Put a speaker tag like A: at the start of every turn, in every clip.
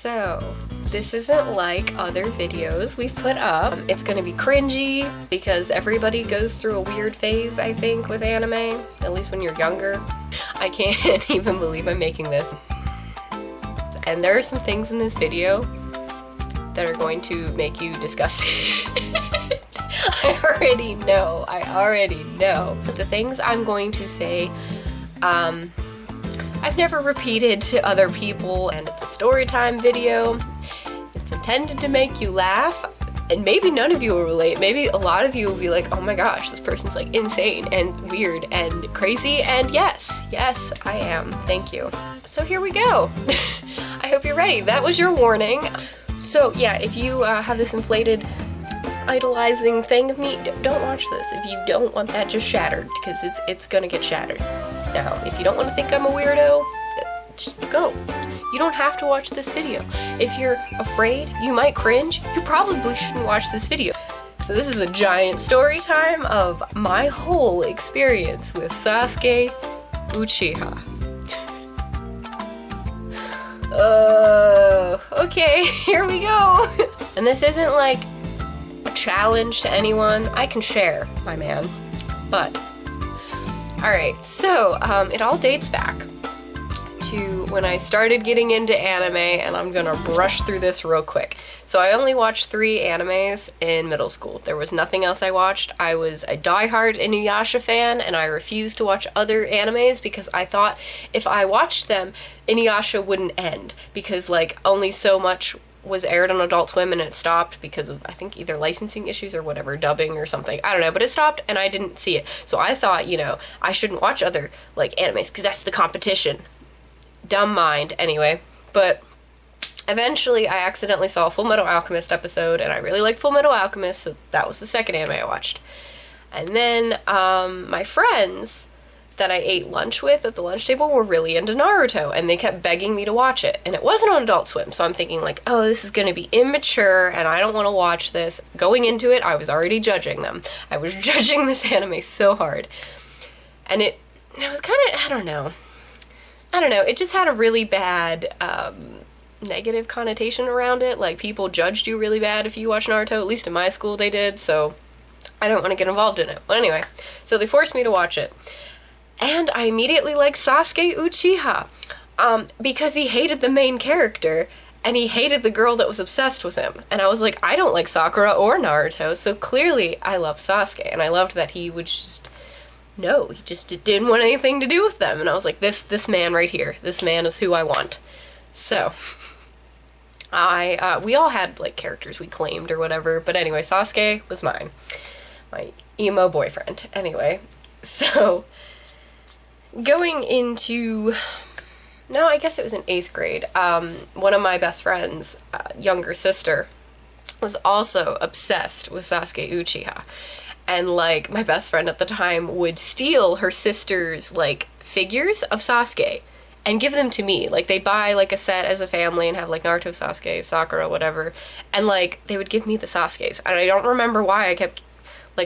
A: So, this isn't like other videos we've put up. It's gonna be cringy because everybody goes through a weird phase, I think, with anime, at least when you're younger. I can't even believe I'm making this. And there are some things in this video that are going to make you disgusted. I already know. But the things I'm going to say, I've never repeated to other people, and it's a story time video. It's intended to make you laugh, and maybe none of you will relate. Maybe a lot of you will be like, oh my gosh, this person's like insane and weird and crazy, and yes, I am. Thank you. So here we go. I hope you're ready. That was your warning. So yeah, if you have this inflated idolizing thing of me, don't watch this. If you don't want that just shattered, because it's gonna get shattered. Now, if you don't want to think I'm a weirdo, just go. You don't have to watch this video. If you're afraid you might cringe, you probably shouldn't watch this video. So this is a giant story time of my whole experience with Sasuke Uchiha. Okay, here we go. And this isn't like a challenge to anyone. I can share, my man. But alright, so it all dates back to when I started getting into anime, and I'm gonna brush through this real quick. So I only watched 3 animes in middle school. There was nothing else I watched. I was a diehard Inuyasha fan, and I refused to watch other animes because I thought if I watched them, Inuyasha wouldn't end, because like only so much was aired on Adult Swim and it stopped because of, I think, either licensing issues or whatever, dubbing or something. I don't know, but it stopped and I didn't see it. So I thought, you know, I shouldn't watch other, like, animes because that's the competition. Dumb mind, anyway. But eventually I accidentally saw a Full Metal Alchemist episode and I really liked Full Metal Alchemist, so that was the second anime I watched. And then my friends that I ate lunch with at the lunch table were really into Naruto, and they kept begging me to watch it, and it wasn't on Adult Swim, so I'm thinking like, oh, this is gonna be immature and I don't want to watch this. Going into it, I was already judging them. I was judging this anime so hard, and it was kind of, I don't know, it just had a really bad negative connotation around it. Like, people judged you really bad if you watch Naruto, at least in my school they did, so I don't want to get involved in it. Well, anyway, so they forced me to watch it. And I immediately liked Sasuke Uchiha, because he hated the main character, and he hated the girl that was obsessed with him. And I was like, I don't like Sakura or Naruto, so clearly I love Sasuke. And I loved that he would just, no, he just didn't want anything to do with them. And I was like, this man right here, this man is who I want. So, we all had, like, characters we claimed or whatever, but anyway, Sasuke was mine. My emo boyfriend. Anyway, so going into, no, I guess it was in 8th grade, one of my best friends' younger sister was also obsessed with Sasuke Uchiha. And, like, my best friend at the time would steal her sister's, like, figures of Sasuke and give them to me. Like, they'd buy, like, a set as a family and have, like, Naruto, Sasuke, Sakura, whatever. And, like, they would give me the Sasukes. And I don't remember why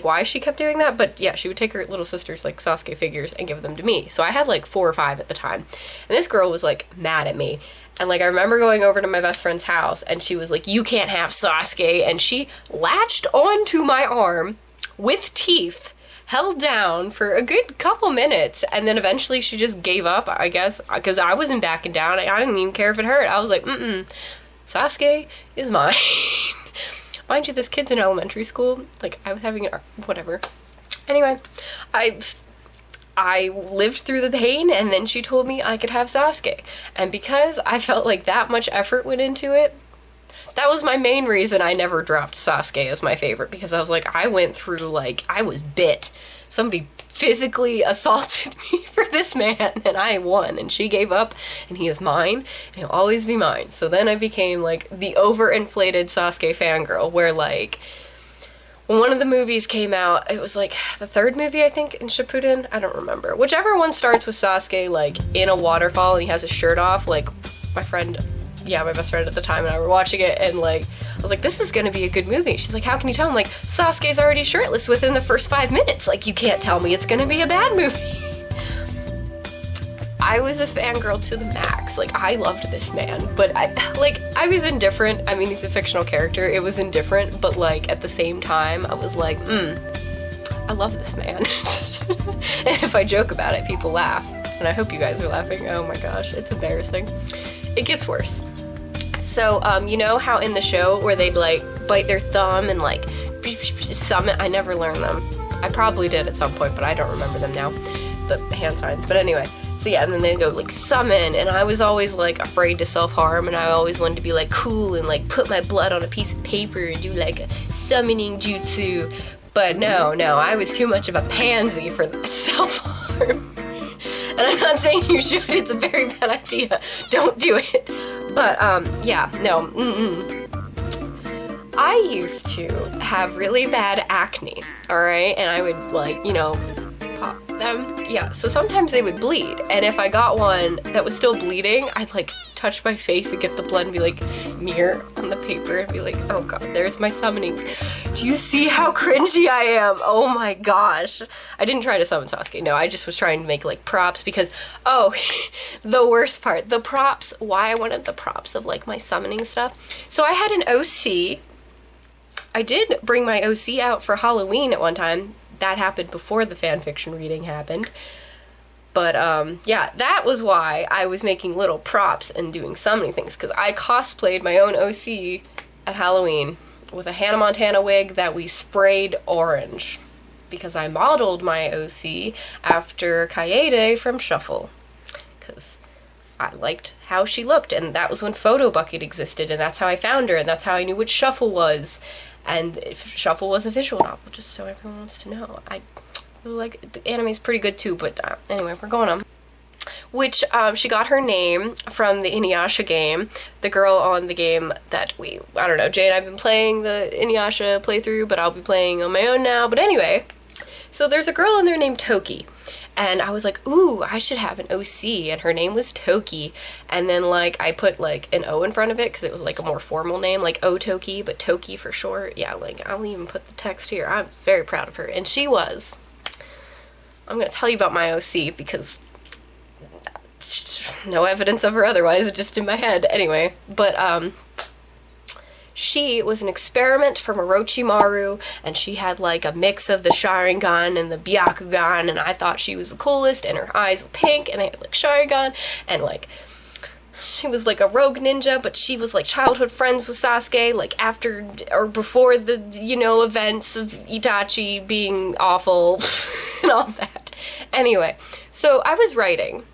A: why she kept doing that, but yeah, she would take her little sister's, like, Sasuke figures and give them to me. So I had, like, 4 or 5 at the time. And this girl was, like, mad at me. And, like, I remember going over to my best friend's house, and she was like, you can't have Sasuke. And she latched onto my arm with teeth, held down for a good couple minutes, and then eventually she just gave up, I guess, because I wasn't backing down. I didn't even care if it hurt. I was like, Sasuke is mine. Mind you, this kid's in elementary school. Like, I was having whatever. Anyway, I lived through the pain, and then she told me I could have Sasuke. And because I felt like that much effort went into it, that was my main reason I never dropped Sasuke as my favorite, because I was like, I went through, like, I was bit. Somebody physically assaulted me for this man, and I won, and she gave up, and he is mine, and he'll always be mine. So then I became, like, the overinflated Sasuke fangirl, where, like, when one of the movies came out, it was, like, the 3rd movie, I think, in Shippuden? I don't remember. Whichever one starts with Sasuke, like, in a waterfall, and he has his shirt off, like, my best friend at the time and I were watching it, and, like, I was like, this is gonna be a good movie. She's like, how can you tell? I'm like, Sasuke's already shirtless within the first 5 minutes. Like, you can't tell me it's gonna be a bad movie. I was a fangirl to the max. Like, I loved this man, but I was indifferent. I mean, he's a fictional character. It was indifferent, but like at the same time, I was like, I love this man. And if I joke about it, people laugh. And I hope you guys are laughing. Oh my gosh, it's embarrassing. It gets worse. So, you know how in the show where they'd like bite their thumb and like summon? I never learned them. I probably did at some point, but I don't remember them now. The hand signs. But anyway, so yeah, and then they'd go like summon, and I was always like afraid to self-harm, and I always wanted to be like cool and like put my blood on a piece of paper and do like a summoning jutsu. But no, I was too much of a pansy for the self-harm. And I'm not saying you should, it's a very bad idea. Don't do it. But, yeah, no, I used to have really bad acne, alright? And I would, like, you know, pop them. Yeah, so sometimes they would bleed. And if I got one that was still bleeding, I'd, like, touch my face and get the blood and be like, smear on the paper and be like, oh god, there's my summoning. Do you see how cringy I am? Oh my gosh. I didn't try to summon Sasuke, no, I just was trying to make like props because, oh, the worst part, the props, why I wanted the props of like my summoning stuff. So I had an OC. I did bring my OC out for Halloween at one time. That happened before the fanfiction reading happened. But, yeah, that was why I was making little props and doing summoning things, because I cosplayed my own OC at Halloween with a Hannah Montana wig that we sprayed orange, because I modeled my OC after 𝐒𝐭𝐨𝐫𝐲 from Shuffle, because I liked how she looked, and that was when Photo Bucket existed, and that's how I found her, and that's how I knew what Shuffle was, and if Shuffle was a visual novel, just so everyone wants to know. Like, the anime's pretty good too, but anyway, we're going on. Which, she got her name from the Inuyasha game, the girl on the game that I don't know, Jay and I've been playing the Inuyasha playthrough, but I'll be playing on my own now. But anyway, so there's a girl in there named Toki, and I was like, ooh, I should have an OC, and her name was Toki, and then, like, I put, like, an O in front of it, because it was, like, a more formal name, like, O-Toki, but Toki for short. Yeah, like, I'll even put the text here. I was very proud of her, and she was. I'm going to tell you about my OC because no evidence of her otherwise, it's just in my head. Anyway, but she was an experiment from Orochimaru, and she had like a mix of the Sharingan and the Byakugan, and I thought she was the coolest, and her eyes were pink, and I had like Sharingan, and like she was like a rogue ninja, but she was like childhood friends with Sasuke, like after or before the, you know, events of Itachi being awful and all that. Anyway, so I was writing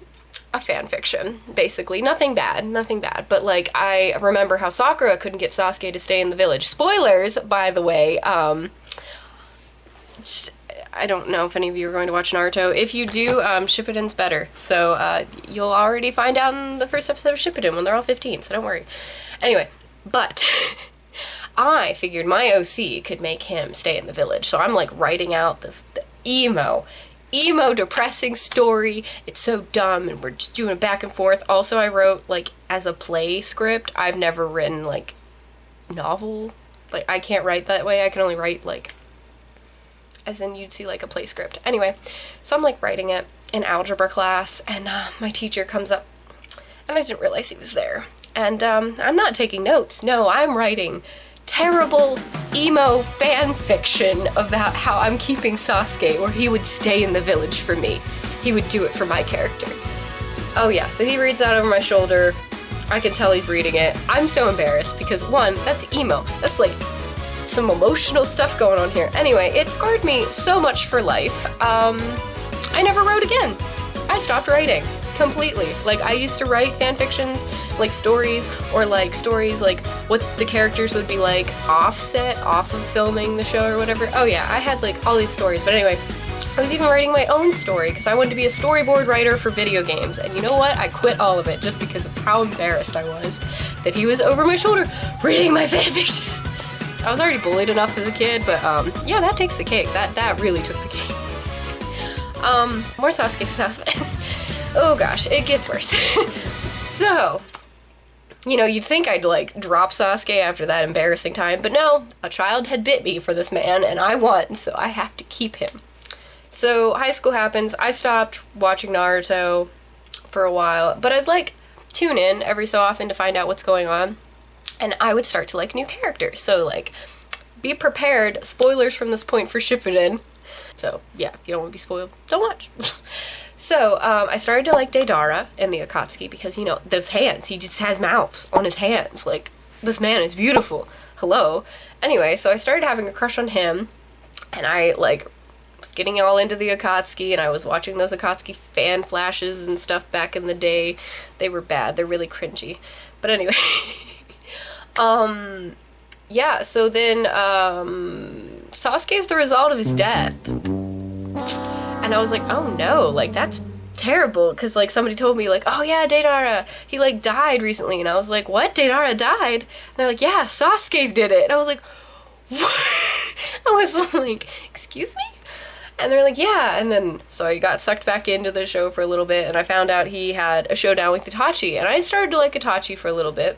A: a fan fiction, basically. Nothing bad, but like I remember how Sakura couldn't get Sasuke to stay in the village. Spoilers, by the way. I don't know if any of you are going to watch Naruto. If you do, Shippuden's better. So, you'll already find out in the first episode of Shippuden when they're all 15, so don't worry. Anyway, but I figured my OC could make him stay in the village. So I'm, like, writing out this emo depressing story. It's so dumb, and we're just doing it back and forth. Also, I wrote, like, as a play script. I've never written, like, novel. Like, I can't write that way. I can only write, like, as in you'd see like a play script. Anyway, so I'm like writing it in algebra class, and my teacher comes up, and I didn't realize he was there. And I'm not taking notes. No, I'm writing terrible emo fan fiction about how I'm keeping Sasuke, or he would stay in the village for me. He would do it for my character. Oh yeah, so he reads that over my shoulder. I can tell he's reading it. I'm so embarrassed because one, that's emo. That's like some emotional stuff going on here. Anyway, it scarred me so much for life. I never wrote again. I stopped writing completely. Like, I used to write fan fictions, like stories, or like stories like what the characters would be like off of filming the show or whatever. Oh yeah, I had like all these stories. But anyway, I was even writing my own story because I wanted to be a storyboard writer for video games. And you know what? I quit all of it just because of how embarrassed I was that he was over my shoulder reading my fan fiction. I was already bullied enough as a kid, but yeah, that takes the cake. That really took the cake. More Sasuke stuff. Oh gosh, it gets worse. So, you know, you'd think I'd like drop Sasuke after that embarrassing time, but no, a child had bit me for this man, and I won, so I have to keep him. So high school happens. I stopped watching Naruto. for a while, but I'd like tune in every so often to find out what's going on, and I would start to like new characters. So like, be prepared, spoilers from this point for Shippuden. So yeah, if you don't want to be spoiled, don't watch. So I started to like Deidara and the 𝐒𝐭𝐨𝐫𝐲 because, you know, those hands, he just has mouths on his hands, like, this man is beautiful. Hello. Anyway, so I started having a crush on him, and I like was getting all into the 𝐒𝐭𝐨𝐫𝐲, and I was watching those 𝐒𝐭𝐨𝐫𝐲 fan flashes and stuff back in the day. They were bad. They're really cringy. But anyway, yeah, so then Sasuke's the result of his death. And I was like, oh no, like that's terrible, because like somebody told me like, oh yeah, Deidara, he like died recently, and I was like, what, Deidara died? And they're like, yeah, Sasuke did it. And I was like, what? I was like, excuse me? And they're like, yeah. And then so I got sucked back into the show for a little bit, and I found out he had a showdown with Itachi, and I started to like Itachi for a little bit,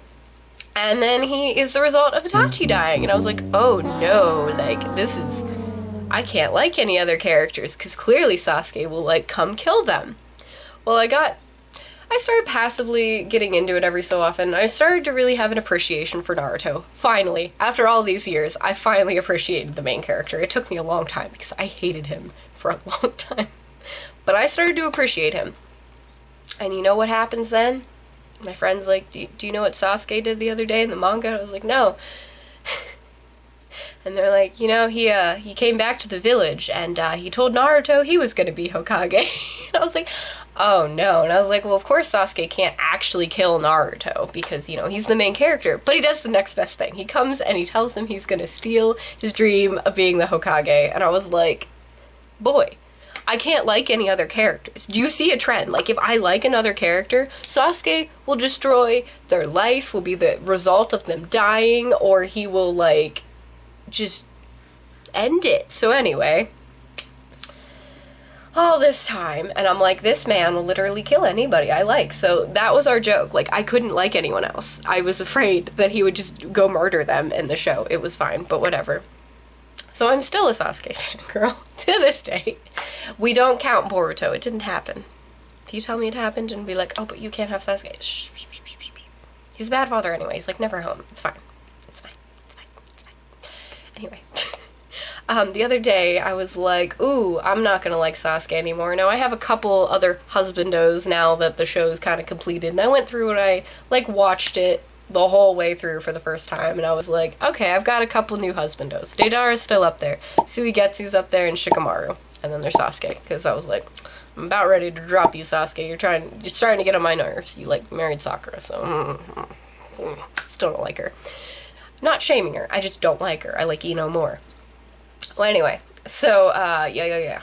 A: and then he is the result of Itachi dying, and I was like, oh no, like this is, I can't like any other characters, because clearly Sasuke will like come kill them. Well, I started passively getting into it every so often. I started to really have an appreciation for Naruto. Finally, after all these years, I finally appreciated the main character. It took me a long time because I hated him for a long time. But I started to appreciate him. And you know what happens then? My friend's like, do you know what Sasuke did the other day in the manga? I was like, no. And they're like, you know, he came back to the village, and he told Naruto he was going to be Hokage. And I was like, oh no. And I was like, well, of course Sasuke can't actually kill Naruto, because, you know, he's the main character. But he does the next best thing. He comes and he tells him he's going to steal his dream of being the Hokage. And I was like, boy, I can't like any other characters. Do you see a trend? Like, if I like another character, Sasuke will destroy their life, will be the result of them dying, or he will, like, just end it. So anyway, all this time, and I'm like, this man will literally kill anybody I like. So that was our joke. Like, I couldn't like anyone else. I was afraid that he would just go murder them in the show. It was fine, but whatever. So I'm still a Sasuke fangirl to this day. We don't count Boruto. It didn't happen. If you tell me it happened and be like, oh, but you can't have Sasuke. Shh, shh, shh, shh, shh. He's a bad father anyway. He's like never home. It's fine. It's fine. It's fine. It's fine. Anyway. The other day I was like, ooh, I'm not gonna like Sasuke anymore. Now I have a couple other husbandos now that the show's kind of completed, and I went through and I like watched it the whole way through for the first time, and I was like, okay, I've got a couple new husbandos. Deidara's still up there, Suigetsu's up there, and Shikamaru, and then there's Sasuke, because I was like, I'm about ready to drop you, Sasuke. You're starting to get on my nerves. You like married Sakura, so still don't like her. Not shaming her, I just don't like her. I like Ino more. Well, anyway, so yeah.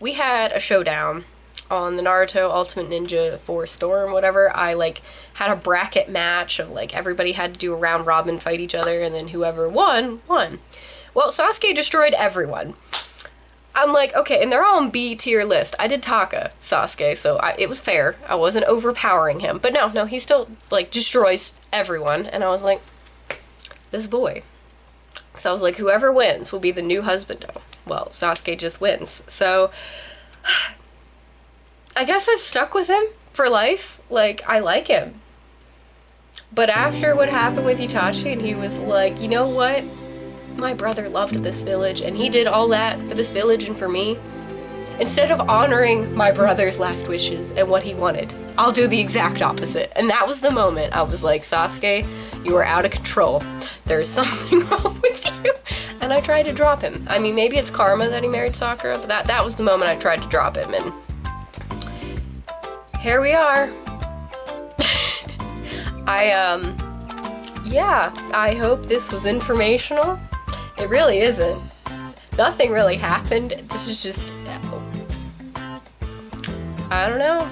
A: We had a showdown on the Naruto Ultimate Ninja 4 Storm, whatever. I, like, had a bracket match of, like, everybody had to do a round robin, fight each other, and then whoever won. Well, Sasuke destroyed everyone. I'm like, okay, and they're all on B tier list. I did Taka Sasuke, so it was fair. I wasn't overpowering him. But no, he still, like, destroys everyone. And I was like, this boy. So I was like, whoever wins will be the new husbando. Well, Sasuke just wins. So I guess I stuck with him for life. Like, I like him. But after what happened with Itachi, and he was like, you know what? My brother loved this village, and he did all that for this village and for me. Instead of honoring my brother's last wishes and what he wanted, I'll do the exact opposite. And that was the moment I was like, Sasuke, you are out of control. There's something wrong with you. And I tried to drop him. I mean, maybe it's karma that he married Sakura, but that was the moment I tried to drop him, and here we are. Yeah, I hope this was informational. It really isn't. Nothing really happened. This is just, I don't know.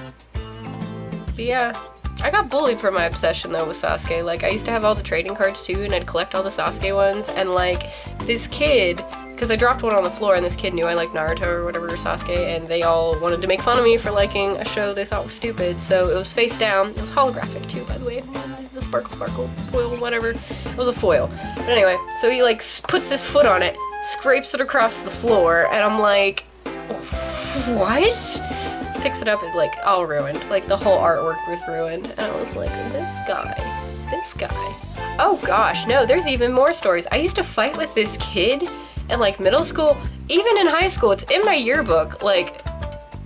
A: But yeah, I got bullied for my obsession though with Sasuke. Like, I used to have all the trading cards too, and I'd collect all the Sasuke ones, and like, this kid, because I dropped one on the floor and this kid knew I liked Naruto or whatever, or Sasuke, and they all wanted to make fun of me for liking a show they thought was stupid, so it was face down. It was holographic too, by the way. The sparkle, foil, whatever. It was a foil. But anyway, so he like puts his foot on it, scrapes it across the floor, and I'm like, what? picks it up, it's like all ruined. Like the whole artwork was ruined. And I was like, this guy. Oh gosh, no, there's even more stories. I used to fight with this kid in like middle school, even in high school. It's in my yearbook, like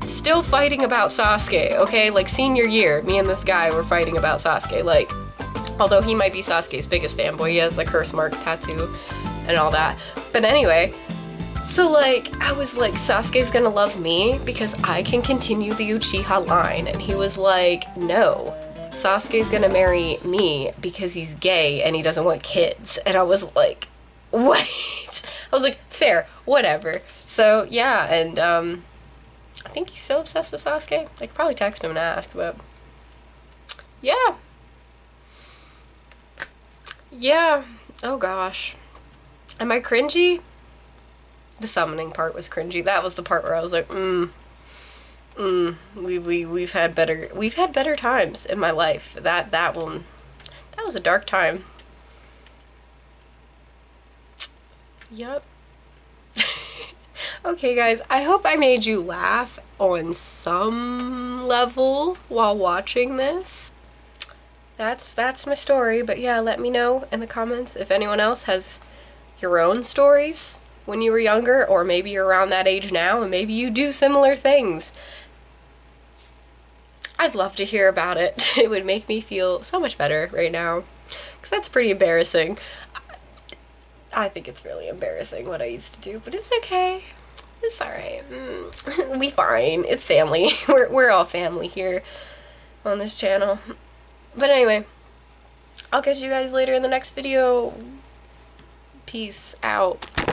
A: still fighting about Sasuke, okay? Like senior year, me and this guy were fighting about Sasuke. Like, although he might be Sasuke's biggest fanboy, he has the curse mark tattoo and all that. But anyway, so like, I was like, Sasuke's gonna love me because I can continue the Uchiha line. And he was like, no, Sasuke's gonna marry me because he's gay and he doesn't want kids. And I was like, wait. I was like, fair, whatever. So yeah, and I think he's still obsessed with Sasuke. I could probably text him and ask, but yeah. Yeah. Oh gosh. Am I cringy? The summoning part was cringy. That was the part where I was like, we've had better times in my life. That was a dark time. Yup. Okay guys, I hope I made you laugh on some level while watching this. That's my story, but yeah, let me know in the comments if anyone else has your own stories when you were younger, or maybe you're around that age now and maybe you do similar things. I'd love to hear about it. It would make me feel so much better right now, because that's pretty embarrassing. I think it's really embarrassing what I used to do, but it's okay. It's alright. We fine. It's family. We're all family here on this channel. But anyway, I'll catch you guys later in the next video. Peace out.